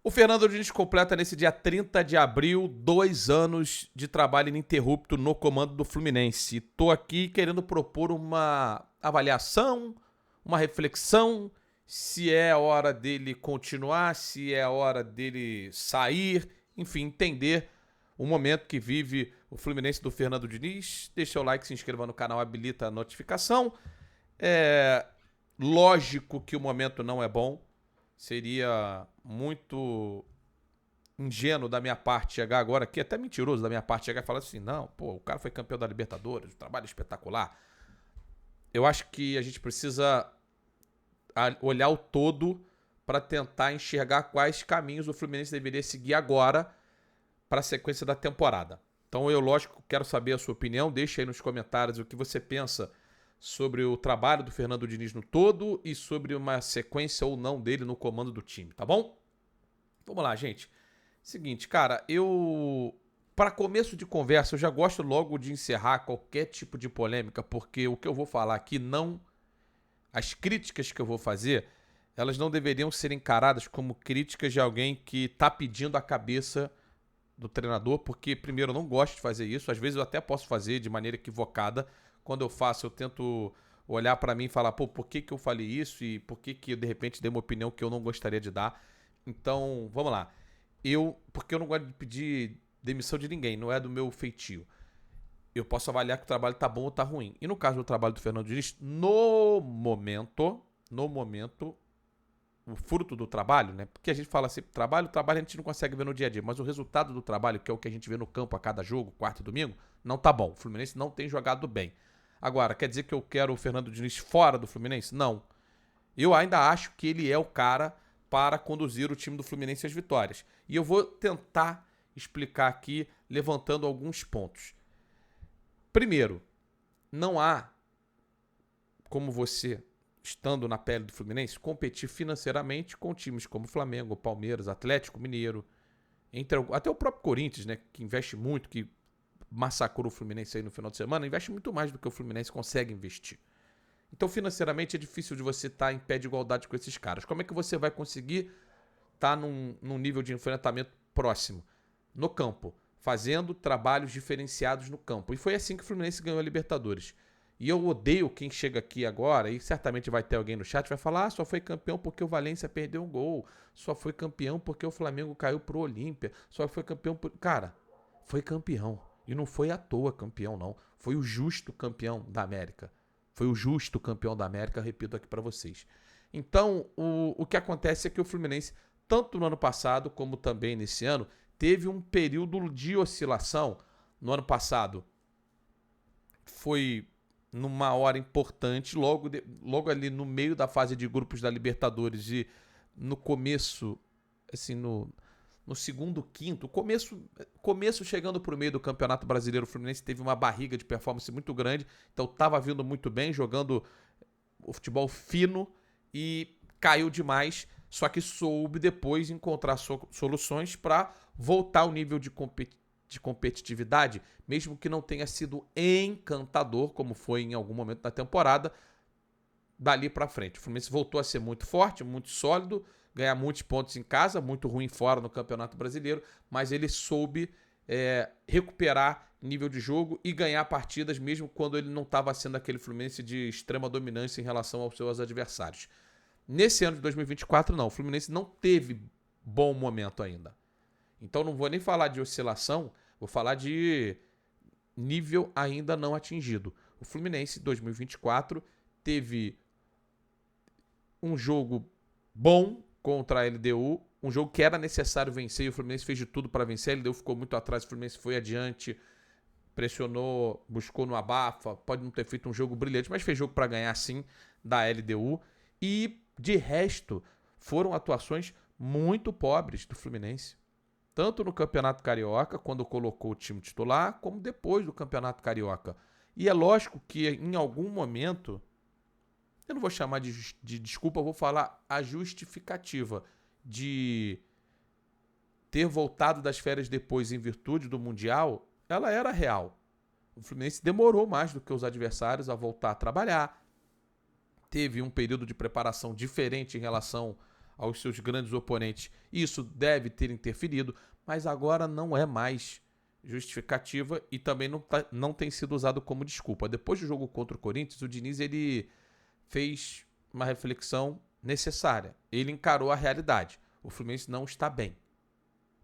O Fernando Diniz completa nesse dia 30 de abril 2 anos de trabalho ininterrupto no comando do Fluminense. Estou aqui querendo propor uma avaliação, uma reflexão, se é hora dele continuar, se é hora dele sair, enfim, entender o momento que vive o Fluminense do Fernando Diniz. Deixa o like, se inscreva no canal, habilita a notificação. É lógico que o momento não é bom. Seria muito ingênuo da minha parte chegar agora aqui, até mentiroso da minha parte chegar e falar assim, não, pô, o cara foi campeão da Libertadores, o trabalho é espetacular. Eu acho que a gente precisa olhar o todo para tentar enxergar quais caminhos o Fluminense deveria seguir agora para a sequência da temporada. Então eu, lógico, quero saber a sua opinião, deixa aí nos comentários o que você pensa sobre o trabalho do Fernando Diniz no todo e sobre uma sequência ou não dele no comando do time, tá bom? Vamos lá, gente. Seguinte, cara, para começo de conversa, eu já gosto logo de encerrar qualquer tipo de polêmica, porque o que eu vou falar aqui não... As críticas que eu vou fazer, elas não deveriam ser encaradas como críticas de alguém que tá pedindo a cabeça do treinador, porque, primeiro, eu não gosto de fazer isso. Às vezes eu até posso fazer de maneira equivocada. Quando eu faço, eu tento olhar pra mim e falar, pô, por que que eu falei isso e por que que eu, de repente, dei uma opinião que eu não gostaria de dar. Então, vamos lá. Porque eu não gosto de pedir demissão de ninguém, não é do meu feitio. Eu posso avaliar que o trabalho tá bom ou tá ruim. E no caso do trabalho do Fernando Diniz, no momento, o fruto do trabalho, né? Porque a gente fala assim, trabalho a gente não consegue ver no dia a dia, mas o resultado do trabalho, que é o que a gente vê no campo a cada jogo, quarta e domingo, não tá bom. O Fluminense não tem jogado bem. Agora, quer dizer que eu quero o Fernando Diniz fora do Fluminense? Não. Eu ainda acho que ele é o cara para conduzir o time do Fluminense às vitórias. E eu vou tentar explicar aqui, levantando alguns pontos. Primeiro, não há como você, estando na pele do Fluminense, competir financeiramente com times como Flamengo, Palmeiras, Atlético Mineiro, até o próprio Corinthians, né, que investe muito, que massacrou o Fluminense aí no final de semana, investe muito mais do que o Fluminense consegue investir. Então, financeiramente, é difícil de você estar em pé de igualdade com esses caras. Como é que você vai conseguir estar num nível de enfrentamento próximo? No campo, fazendo trabalhos diferenciados no campo. E foi assim que o Fluminense ganhou a Libertadores. E eu odeio quem chega aqui agora, e certamente vai ter alguém no chat, vai falar, só foi campeão porque o Valência perdeu um gol, só foi campeão porque o Flamengo caiu pro Olímpia, só foi campeão por... Cara, foi campeão. E não foi à toa campeão, não. Foi o justo campeão da América. Foi o justo campeão da América, repito aqui para vocês. Então, o que acontece é que o Fluminense, tanto no ano passado como também nesse ano, teve um período de oscilação. No ano passado, foi numa hora importante, logo ali no meio da fase de grupos da Libertadores e no começo, assim, no segundo, quinto, começo chegando para o meio do Campeonato Brasileiro, o Fluminense teve uma barriga de performance muito grande, então estava vindo muito bem, jogando o futebol fino e caiu demais, só que soube depois encontrar soluções para voltar ao nível de competitividade, mesmo que não tenha sido encantador, como foi em algum momento da temporada, dali para frente. O Fluminense voltou a ser muito forte, muito sólido, ganhar muitos pontos em casa, muito ruim fora no Campeonato Brasileiro, mas ele soube recuperar nível de jogo e ganhar partidas, mesmo quando ele não estava sendo aquele Fluminense de extrema dominância em relação aos seus adversários. Nesse ano de 2024, não. O Fluminense não teve bom momento ainda. Então não vou nem falar de oscilação, vou falar de nível ainda não atingido. O Fluminense, em 2024, teve um jogo bom contra a LDU, um jogo que era necessário vencer e o Fluminense fez de tudo para vencer. A LDU ficou muito atrás, o Fluminense foi adiante, pressionou, buscou no abafa, pode não ter feito um jogo brilhante, mas fez jogo para ganhar sim da LDU. E de resto, foram atuações muito pobres do Fluminense. Tanto no Campeonato Carioca, quando colocou o time titular, como depois do Campeonato Carioca. E é lógico que em algum momento, eu não vou chamar de desculpa, eu vou falar a justificativa de ter voltado das férias depois em virtude do Mundial, ela era real. O Fluminense demorou mais do que os adversários a voltar a trabalhar. Teve um período de preparação diferente em relação aos seus grandes oponentes. Isso deve ter interferido, mas agora não é mais justificativa e também não tem sido usado como desculpa. Depois do jogo contra o Corinthians, o Diniz ele fez uma reflexão necessária. Ele encarou a realidade. O Fluminense não está bem.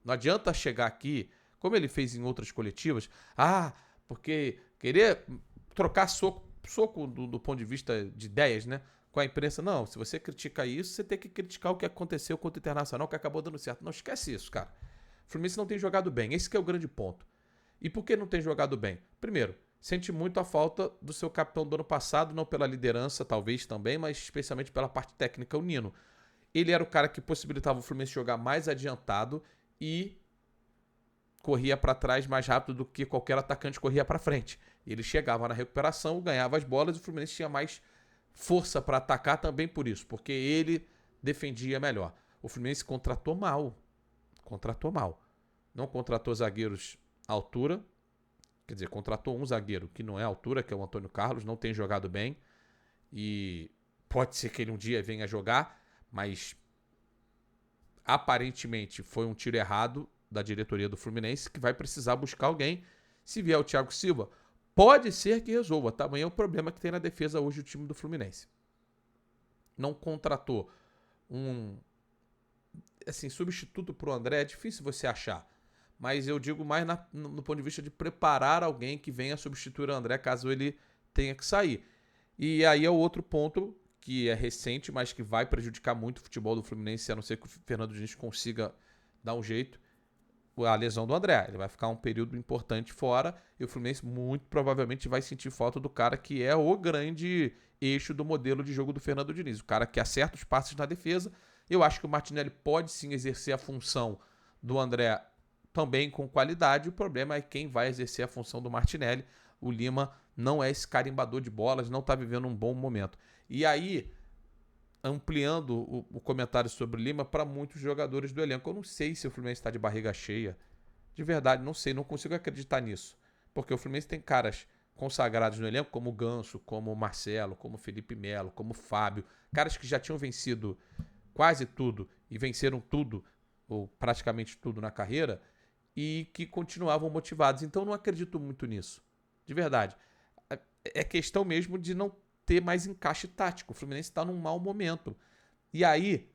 Não adianta chegar aqui, como ele fez em outras coletivas, porque querer trocar soco do ponto de vista de ideias, né? Com a imprensa. Não, se você critica isso, você tem que criticar o que aconteceu contra o Internacional, que acabou dando certo. Não esquece isso, cara. O Fluminense não tem jogado bem. Esse que é o grande ponto. E por que não tem jogado bem? Primeiro, sente muito a falta do seu capitão do ano passado, não pela liderança, talvez também, mas especialmente pela parte técnica, o Nino. Ele era o cara que possibilitava o Fluminense jogar mais adiantado e corria para trás mais rápido do que qualquer atacante corria para frente. Ele chegava na recuperação, ganhava as bolas e o Fluminense tinha mais força para atacar também por isso, porque ele defendia melhor. O Fluminense contratou mal. Não contratou zagueiros à altura, quer dizer, contratou um zagueiro que não é à altura, que é o Antônio Carlos, não tem jogado bem e pode ser que ele um dia venha jogar, mas aparentemente foi um tiro errado da diretoria do Fluminense, que vai precisar buscar alguém. Se vier o Thiago Silva, pode ser que resolva. Tamanho é o problema que tem na defesa hoje o time do Fluminense. Não contratou um substituto para o André, é difícil você achar. Mas eu digo mais no ponto de vista de preparar alguém que venha substituir o André caso ele tenha que sair. E aí é o outro ponto que é recente, mas que vai prejudicar muito o futebol do Fluminense, a não ser que o Fernando Diniz consiga dar um jeito, a lesão do André. Ele vai ficar um período importante fora e o Fluminense muito provavelmente vai sentir falta do cara que é o grande eixo do modelo de jogo do Fernando Diniz, o cara que acerta os passes na defesa. Eu acho que o Martinelli pode sim exercer a função do André também com qualidade. O problema é quem vai exercer a função do Martinelli. O Lima não é esse carimbador de bolas, não está vivendo um bom momento. E aí, ampliando o comentário sobre o Lima para muitos jogadores do elenco, eu não sei se o Fluminense está de barriga cheia. De verdade, não sei, não consigo acreditar nisso. Porque o Fluminense tem caras consagrados no elenco, como o Ganso, como o Marcelo, como o Felipe Melo, como o Fábio. Caras que já tinham vencido quase tudo e venceram tudo, ou praticamente tudo na carreira, e que continuavam motivados. Então eu não acredito muito nisso. De verdade. É questão mesmo de não ter mais encaixe tático. O Fluminense está num mau momento. E aí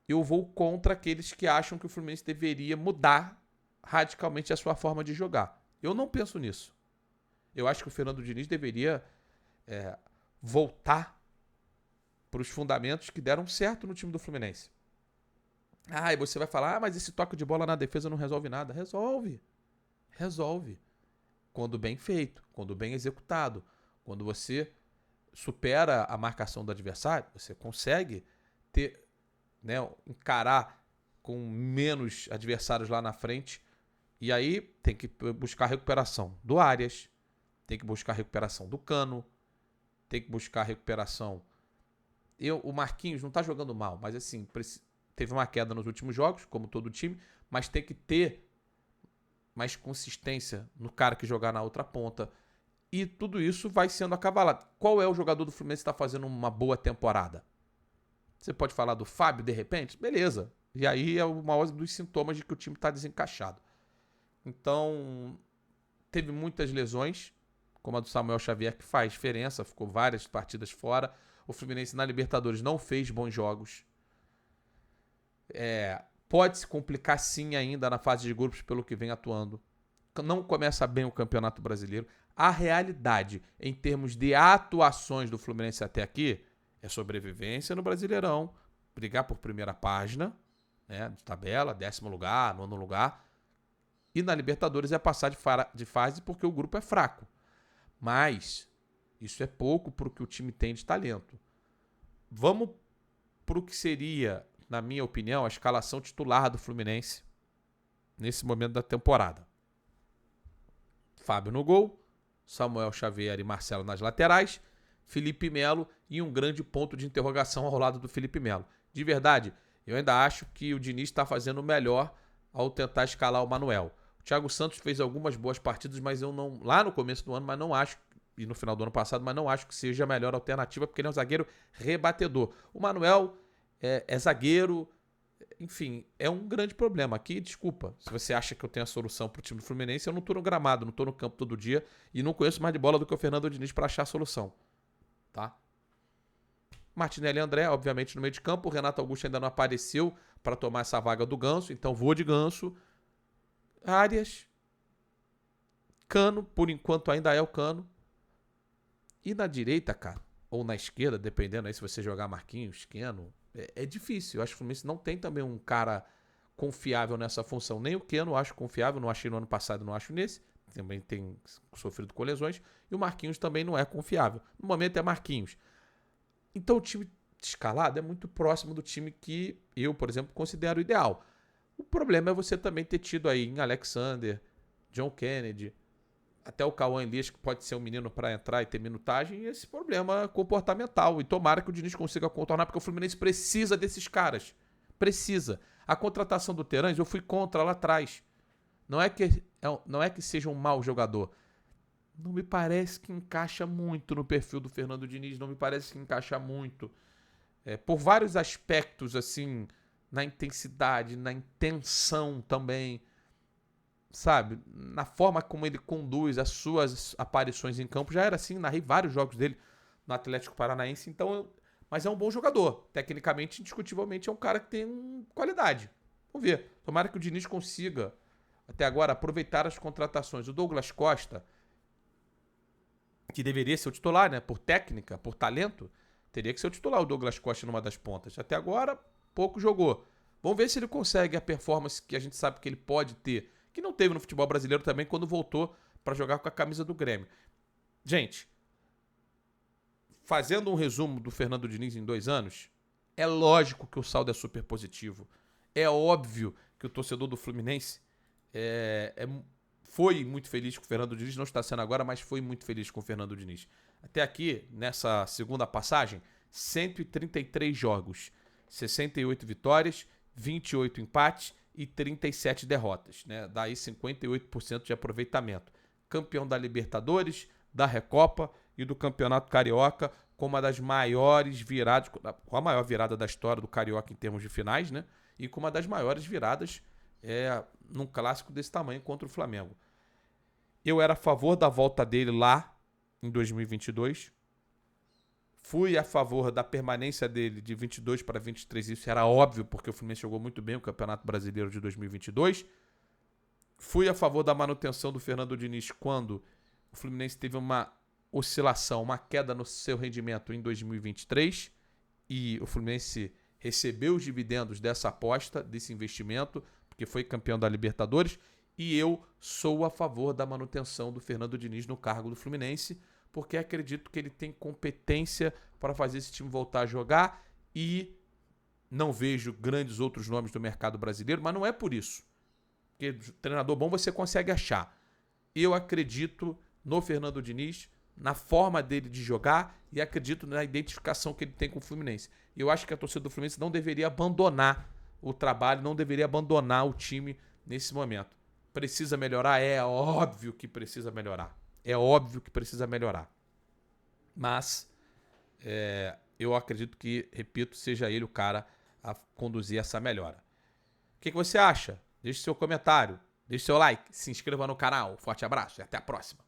eu vou contra aqueles que acham que o Fluminense deveria mudar radicalmente a sua forma de jogar. Eu não penso nisso. Eu acho que o Fernando Diniz deveria voltar para os fundamentos que deram certo no time do Fluminense. E você vai falar, mas esse toque de bola na defesa não resolve nada. Resolve. Resolve. Quando bem feito, quando bem executado. Quando você supera a marcação do adversário, você consegue encarar com menos adversários lá na frente. E aí tem que buscar recuperação do Arias, tem que buscar recuperação do Cano, tem que buscar recuperação. O Marquinhos não está jogando mal, mas assim, teve uma queda nos últimos jogos, como todo time, mas tem que ter mais consistência no cara que jogar na outra ponta. E tudo isso vai sendo acavalado. Qual é o jogador do Fluminense que está fazendo uma boa temporada? Você pode falar do Fábio, de repente? Beleza. E aí é o maior dos sintomas de que o time está desencaixado. Então, teve muitas lesões, como a do Samuel Xavier, que faz diferença. Ficou várias partidas fora. O Fluminense na Libertadores não fez bons jogos. Pode se complicar sim ainda na fase de grupos pelo que vem atuando. Não começa bem o Campeonato Brasileiro. A realidade, em termos de atuações do Fluminense até aqui, é sobrevivência no Brasileirão, brigar por primeira página, de tabela, 10º lugar, 9º lugar. E na Libertadores é passar de fase porque o grupo é fraco. Mas isso é pouco para o que o time tem de talento. Vamos para o que seria, na minha opinião, a escalação titular do Fluminense nesse momento da temporada. Fábio no gol, Samuel Xavier e Marcelo nas laterais, Felipe Melo e um grande ponto de interrogação ao lado do Felipe Melo. De verdade, eu ainda acho que o Diniz está fazendo o melhor ao tentar escalar o Manuel. O Thiago Santos fez algumas boas partidas, mas eu não, lá no começo do ano, mas não acho, e no final do ano passado, mas não acho que seja a melhor alternativa, porque ele é um zagueiro rebatedor. O Manuel é zagueiro, enfim, é um grande problema. Aqui, desculpa, se você acha que eu tenho a solução pro time do Fluminense, eu não tô no gramado, não tô no campo todo dia e não conheço mais de bola do que o Fernando Diniz para achar a solução, tá? Martinelli e André, obviamente, no meio de campo. O Renato Augusto ainda não apareceu para tomar essa vaga do Ganso, então vou de Ganso. Arias, Cano, por enquanto ainda é o Cano. E na direita, cara, ou na esquerda, dependendo aí se você jogar Marquinhos, Keno, é difícil. Eu acho que o Fluminense não tem também um cara confiável nessa função. Nem o Keno eu acho confiável, não achei no ano passado, não acho nesse. Também tem sofrido com lesões. E o Marquinhos também não é confiável. No momento é Marquinhos. Então o time escalado é muito próximo do time que eu, por exemplo, considero ideal. O problema é você também ter tido aí em Alexander, John Kennedy, até o Cauã Elias, que pode ser um menino para entrar e ter minutagem, e esse problema comportamental. E tomara que o Diniz consiga contornar, porque o Fluminense precisa desses caras. Precisa. A contratação do Terãs eu fui contra lá atrás. Não é que seja um mau jogador. Não me parece que encaixa muito no perfil do Fernando Diniz. Não me parece que encaixa muito. Por vários aspectos, assim, na intensidade, na intenção também, sabe? Na forma como ele conduz as suas aparições em campo. Já era assim, narrei vários jogos dele no Atlético Paranaense, então mas é um bom jogador. Tecnicamente, indiscutivelmente, é um cara que tem qualidade. Vamos ver. Tomara que o Diniz consiga, até agora, aproveitar as contratações. O Douglas Costa, que deveria ser o titular, né? Por técnica, por talento, teria que ser o titular o Douglas Costa numa das pontas. Até agora, pouco jogou. Vamos ver se ele consegue a performance que a gente sabe que ele pode ter, que não teve no futebol brasileiro também quando voltou para jogar com a camisa do Grêmio. Gente, fazendo um resumo do Fernando Diniz em 2 anos, é lógico que o saldo é super positivo. É óbvio que o torcedor do Fluminense foi muito feliz com o Fernando Diniz, não está sendo agora, mas foi muito feliz com o Fernando Diniz. Até aqui, nessa segunda passagem, 133 jogos, 68 vitórias, 28 empates e 37 derrotas, né? Daí 58% de aproveitamento. Campeão da Libertadores, da Recopa e do Campeonato Carioca, com uma das maiores viradas, com a maior virada da história do Carioca em termos de finais, né? E com uma das maiores viradas num clássico desse tamanho contra o Flamengo. Eu era a favor da volta dele lá em 2022. Fui a favor da permanência dele de 22 para 23. Isso era óbvio, porque o Fluminense jogou muito bem o Campeonato Brasileiro de 2022. Fui a favor da manutenção do Fernando Diniz quando o Fluminense teve uma oscilação, uma queda no seu rendimento em 2023. E o Fluminense recebeu os dividendos dessa aposta, desse investimento, porque foi campeão da Libertadores. E eu sou a favor da manutenção do Fernando Diniz no cargo do Fluminense, porque acredito que ele tem competência para fazer esse time voltar a jogar e não vejo grandes outros nomes do mercado brasileiro, mas não é por isso. Porque treinador bom você consegue achar. Eu acredito no Fernando Diniz, na forma dele de jogar e acredito na identificação que ele tem com o Fluminense. E eu acho que a torcida do Fluminense não deveria abandonar o trabalho, não deveria abandonar o time nesse momento. Precisa melhorar? É óbvio que precisa melhorar. É óbvio que precisa melhorar. Mas eu acredito que, repito, seja ele o cara a conduzir essa melhora. O que você acha? Deixe seu comentário, deixe seu like, se inscreva no canal. Forte abraço e até a próxima.